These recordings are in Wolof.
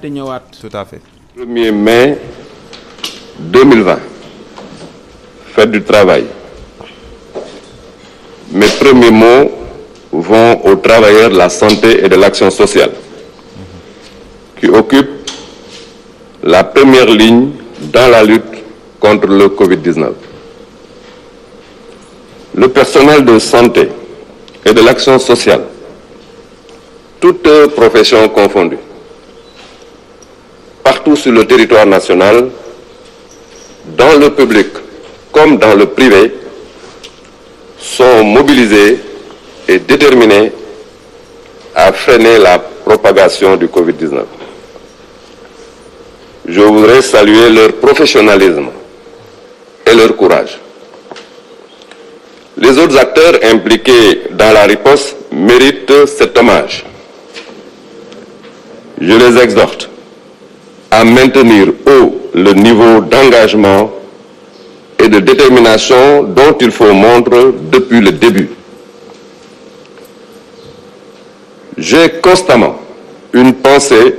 Tout à fait. 1er mai 2020, fête du travail. Mes premiers mots vont aux travailleurs de la santé et de l'action sociale qui occupent la première ligne dans la lutte contre le Covid-19. Le personnel de santé et de l'action sociale, toutes professions confondues, partout sur le territoire national, dans le public comme dans le privé, sont mobilisés et déterminés à freiner la propagation du Covid-19. Je voudrais saluer leur professionnalisme et leur courage. Les autres acteurs impliqués dans la riposte méritent cet hommage. Je les exhorte à maintenir haut le niveau d'engagement et de détermination dont il faut montre depuis le début. J'ai constamment une pensée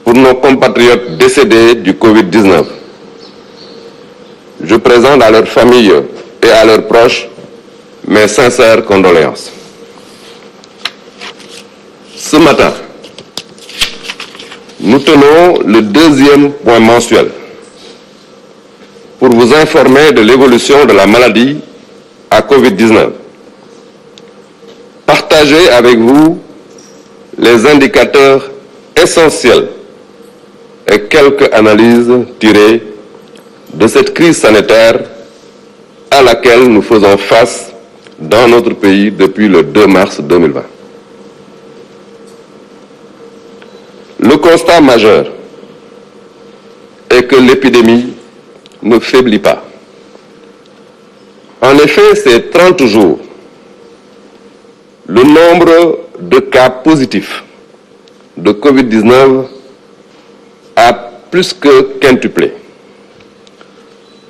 pour nos compatriotes décédés du Covid-19. Je présente à leurs familles et à leurs proches mes sincères condoléances. Ce matin, nous tenons le deuxième point mensuel pour vous informer de l'évolution de la maladie à Covid-19. Partager avec vous les indicateurs essentiels et quelques analyses tirées de cette crise sanitaire à laquelle nous faisons face dans notre pays depuis le 2 mars 2020. Le constat majeur est que l'épidémie ne faiblit pas. En effet, ces 30 jours, le nombre de cas positifs de Covid-19 a plus que quintuplé,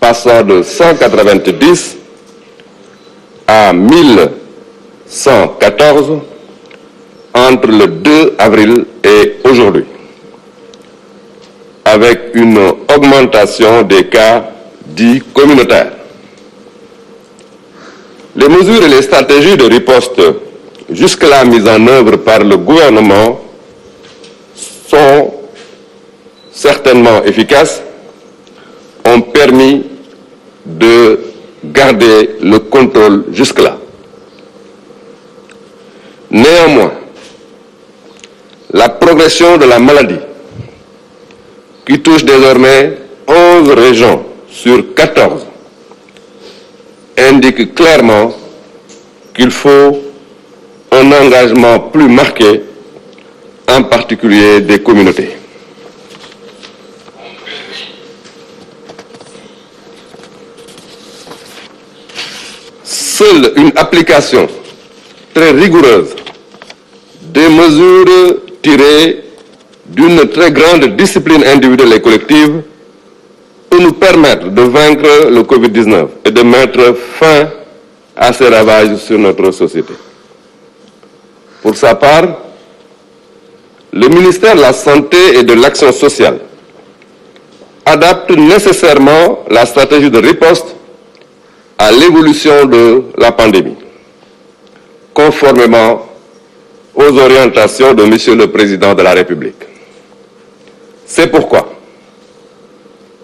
passant de 190 à 1114 entre le 2 avril et aujourd'hui, avec une augmentation des cas dits communautaires. Les mesures et les stratégies de riposte jusque-là mises en œuvre par le gouvernement sont certainement efficaces, ont permis de garder le contrôle jusque-là. Néanmoins, la progression de la maladie, qui touche désormais 11 régions sur 14, indique clairement qu'il faut un engagement plus marqué, en particulier des communautés. Seule une application très rigoureuse des mesures tirées d'une très grande discipline individuelle et collective peut nous permettre de vaincre le Covid-19 et de mettre fin à ses ravages sur notre société. Pour sa part, le ministère de la Santé et de l'Action sociale adapte nécessairement la stratégie de riposte à l'évolution de la pandémie, conformément aux orientations de Monsieur le Président de la République. C'est pourquoi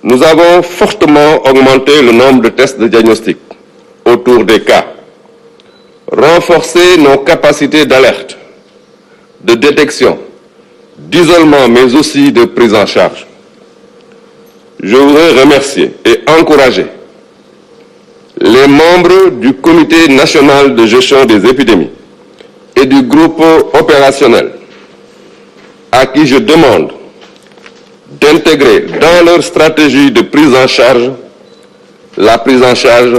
nous avons fortement augmenté le nombre de tests de diagnostic autour des cas, renforcé nos capacités d'alerte, de détection, d'isolement, mais aussi de prise en charge. Je voudrais remercier et encourager les membres du Comité national de gestion des épidémies et du groupe opérationnel, à qui je demande d'intégrer dans leur stratégie de prise en charge la prise en charge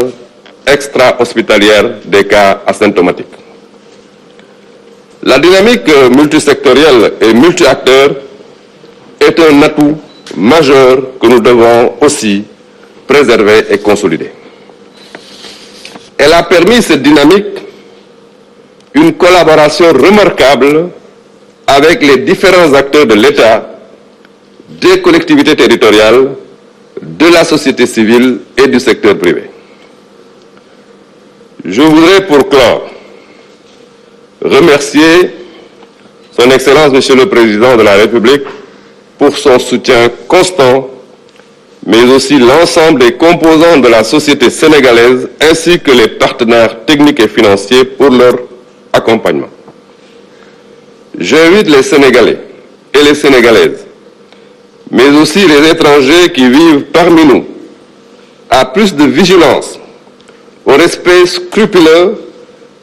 extra-hospitalière des cas asymptomatiques. La dynamique multisectorielle et multi-acteurs est un atout majeur que nous devons aussi préserver et consolider. Elle a permis cette dynamique une collaboration remarquable avec les différents acteurs de l'État des collectivités territoriales, de la société civile et du secteur privé. Je voudrais pour clore remercier Son Excellence Monsieur le Président de la République pour son soutien constant, mais aussi l'ensemble des composants de la société sénégalaise ainsi que les partenaires techniques et financiers pour leur accompagnement. J'invite les Sénégalais et les Sénégalaises, mais aussi les étrangers qui vivent parmi nous, à plus de vigilance, au respect scrupuleux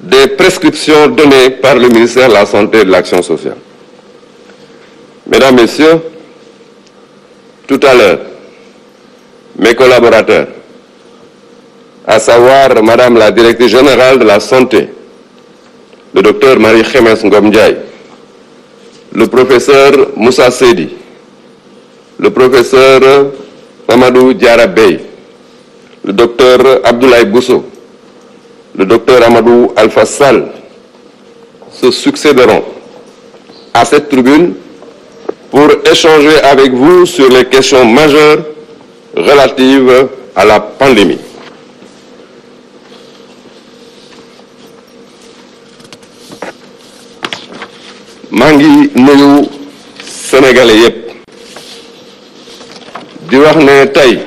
des prescriptions données par le ministère de la Santé et de l'Action sociale. Mesdames, Messieurs, tout à l'heure, mes collaborateurs, à savoir Madame la Directrice Générale de la Santé, le docteur Marie-Khemesse Ngom Ndiaye, le professeur Moussa Seydi, le professeur Mamadou Diarra Bey, le docteur Abdoulaye Bousso, le docteur Amadou Alpha Sall se succéderont à cette tribune pour échanger avec vous sur les questions majeures relatives à la pandémie. maa ngi nuyu sénégalais yépp di wax ne tey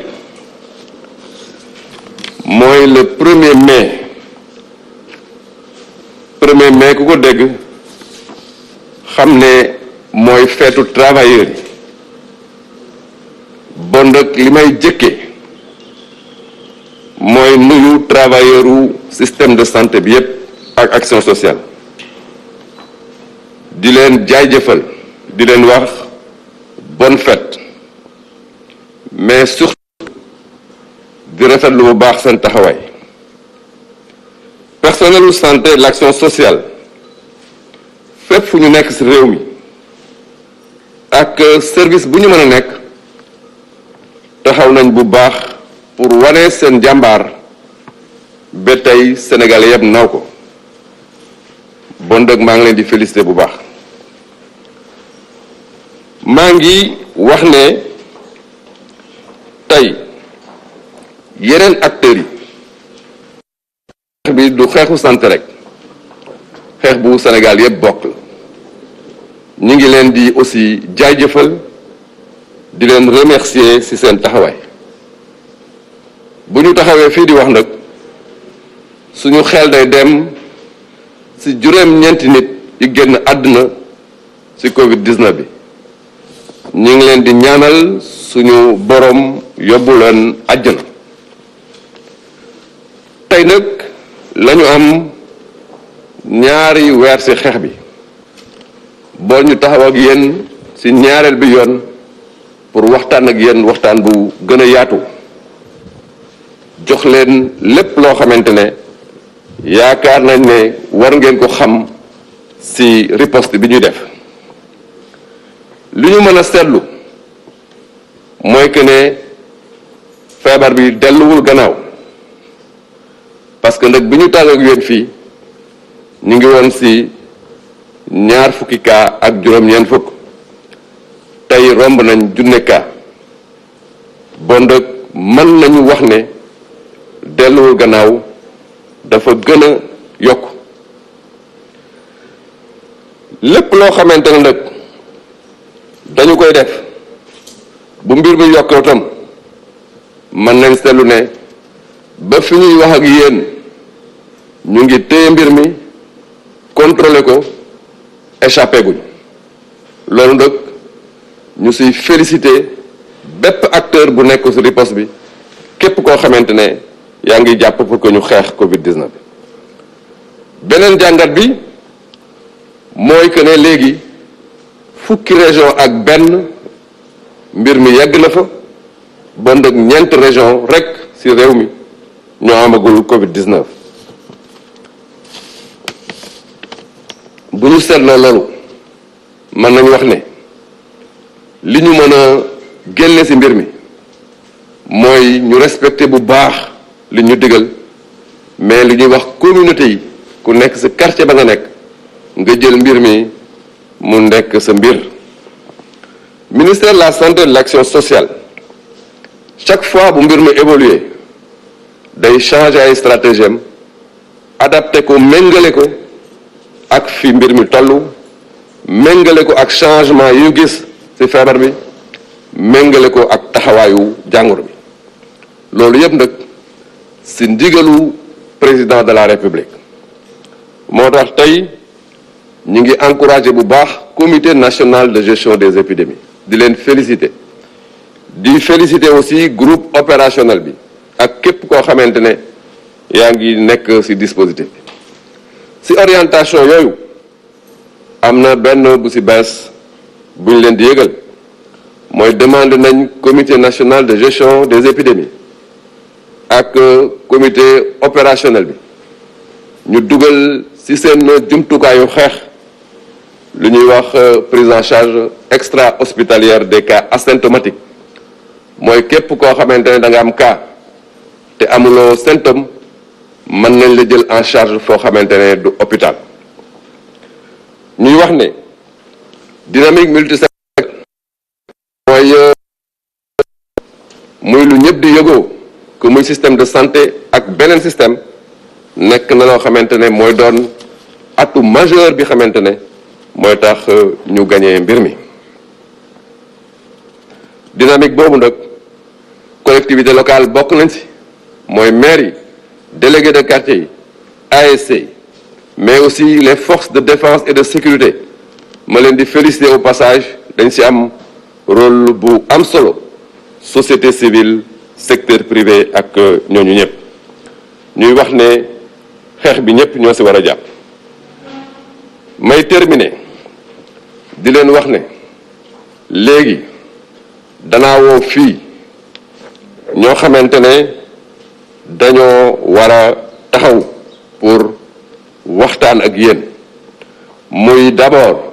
mooy le 1er mai ku ko dégg xam ne mooy feetu travailleurs yi bon nag li may jëkke mooy nuyu travailleurs u système de santé bi yépp ak action sociale di leen jaajëfal di leen wax bonne fête mais surtout di rafetlu bu baax seen taxawaay personnelu santé et l'action sociale fépp fu ñu nekk ci réew mi ak service bu ñu mën a nekk taxaw nañ bu baax pour wane seen jàmbaar ba tey sénégalais yëpp naw ko bon dëgg maa ngi leen di féliciter bu baax maa ngi wax ne tey yeneen acteurs yi xeex bi du xeexu santé rek xeex bu Sénégal yëpp bokk la ñu ngi leen di aussi jaajëfal di leen remercier ci seen taxawaay bu ñu taxawee fii di wax nag suñu xel day dem ci juróom-ñeenti nit yi génn àdduna ci Covid-19 bi ñu ngi leen di ñaanal suñu borom yóbbu leen àjjana tey nag lañu am ñaari weer ci xeex bi boo ñu taxaw ak yéen ci ñaareel bi yoon pour waxtaan ak yéen waxtaan bu gën a yaatu jox leen lépp loo xamante ne yaakaar nañ ne war ngeen ko xam ci riposte bi ñuy def li ñu mën a seetlu mooy que ne feebar bi delluwul gannaaw parce que nag bi ñu tàgg ak yéen fii ñu ngi woon ci 20 cas ak juróom-ñeent fukk tey romb nañ 1,000 cas bon nag mën nañu wax ne delluwul gannaaw dafa gën a yokk lépp loo xamante ne nag dañu koy def bu mbir mi yokkoo tam mën nañ seetlu ne ba fi ñuy wax ak yéen ñu ngi téye mbir mi contrôler ko échappé guñ loolu nag ñu siy félicité bépp acteur bu nekk ci riposte bi képp koo xamante ne yaa ngi jàpp pour que ñu xeex Covid-19 bi beneen jàngat bi mooy que ne léegi fukki région ak benn mbir mi yegg na fa bon nag 4 région rek ci réew mi ñoo amagul Covid-19 bu ñu seetloo loolu mën nañu wax ne li ñu mën a génne ci mbir mi mooy ñu respecter bu baax li ñu digal mais li ñuy wax communauté yi ku nekk ci quartier ba nga nekk nga jël mbir mi mu nekk sa mbir ministère de la santé et de l'action sociale chaque fois bu mbir mi évoluer day changer ay stratégie am adapté ko méngale ko ak fi mbir mi tollu méngale ko ak changement yu gis ci feebar bi méngale ko ak taxawaayu jàngoro bi loolu yëpp nag ci ndigalu président de la république moo tax tey ñu ngi encouragé bu baax comité national de gestion des épidémies di leen féliciter di féliciter aussi groupe opérationnel bi ak képp koo xamante ne yaa ngi nekk ci dispositif bi ci orientation yooyu am na benn bu ci bees bu ñu leen di yëgal mooy demande nañ comité national de gestion des épidémies ak comité opérationnel bi ñu dugal ci seen jumtukaayu xeex lu ñuy wax prise en charge extra-hospitalière des cas asymptomatiques mooy képp koo xamante ne da nga am cas te amuloo symptôme mën nañ la jël en charge foo xamante ne du hôpital ñuy wax ne dynamique multisectorielle mooy muy lu ñëpp di yëgoo que muy système de santé ak beneen système nekk na loo xamante ne mooy doon atu majeur bi xamante ne mooy tax ñu gañee mbir mi dynamique boobu nag collectivité locale bokk nañ ci mooy maire yi délégué de quartier yi ASC mais aussi les forces de défense et de sécurité ma leen di féliciter au passage dañ ci am rôle bu am solo société civile secteur privé ak ñooñu ñëpp ñuy wax ne xeex bi ñëpp ñoo ci war a jàpp may terminer di leen wax ne léegi danaa woo fii ñoo xamante ne dañoo war a taxaw pour waxtaan ak yéen muy d'abord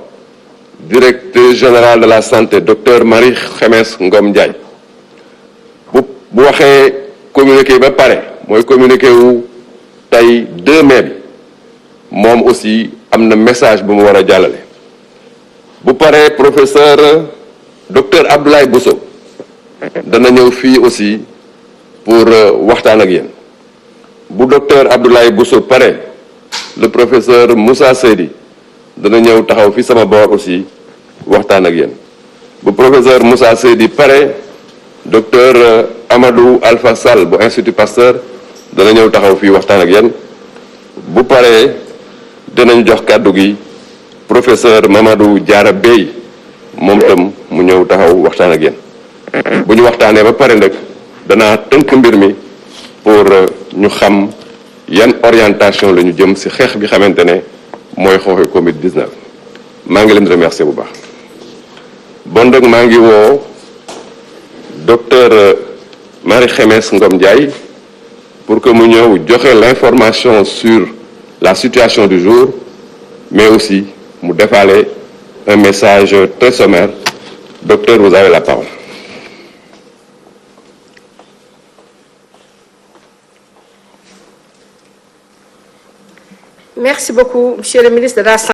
directeur général de la santé docteur Marie Khemesse Ngom Ndiaye bu waxee communiqué ba pare mooy communiqué wu tey 2 mai bi moom aussi am na message bu mu war a jàllale bu paree professeur docteur Abdoulaye Bousso dana ñëw fii aussi pour waxtaan ak yéen bu docteur Abdoulaye Bousso pare le professeur Moussa Seydi dana ñëw taxaw fi sama boor aussi waxtaan ak yéen bu professeur Moussa Seydi pare docteur Amadou Alpha Sall bu Institut Pasteur dana ñëw taxaw fii waxtaan ak yéen bu paree dinañ jox kàddu gi professeur Mamadou Diarra Bey moom tam mu ñëw taxaw waxtaan ak yéen bu ñu waxtaanee ba pare nag danaa tënk mbir mi pour ñu xam yan orientation la ñu jëm ci xeex bi xamante ne mooy xooxe Covid-19 maa ngi leen remercier bu baax bon nag maa ngi woo docteur Marie Khemesse Ngom Ndiaye pour que mu ñëw joxe l'information sur la situation du jour mais aussi mu defaale un message très sommaire. Docteur, vous avez la parole. Merci beaucoup, Monsieur le ministre de la Santé.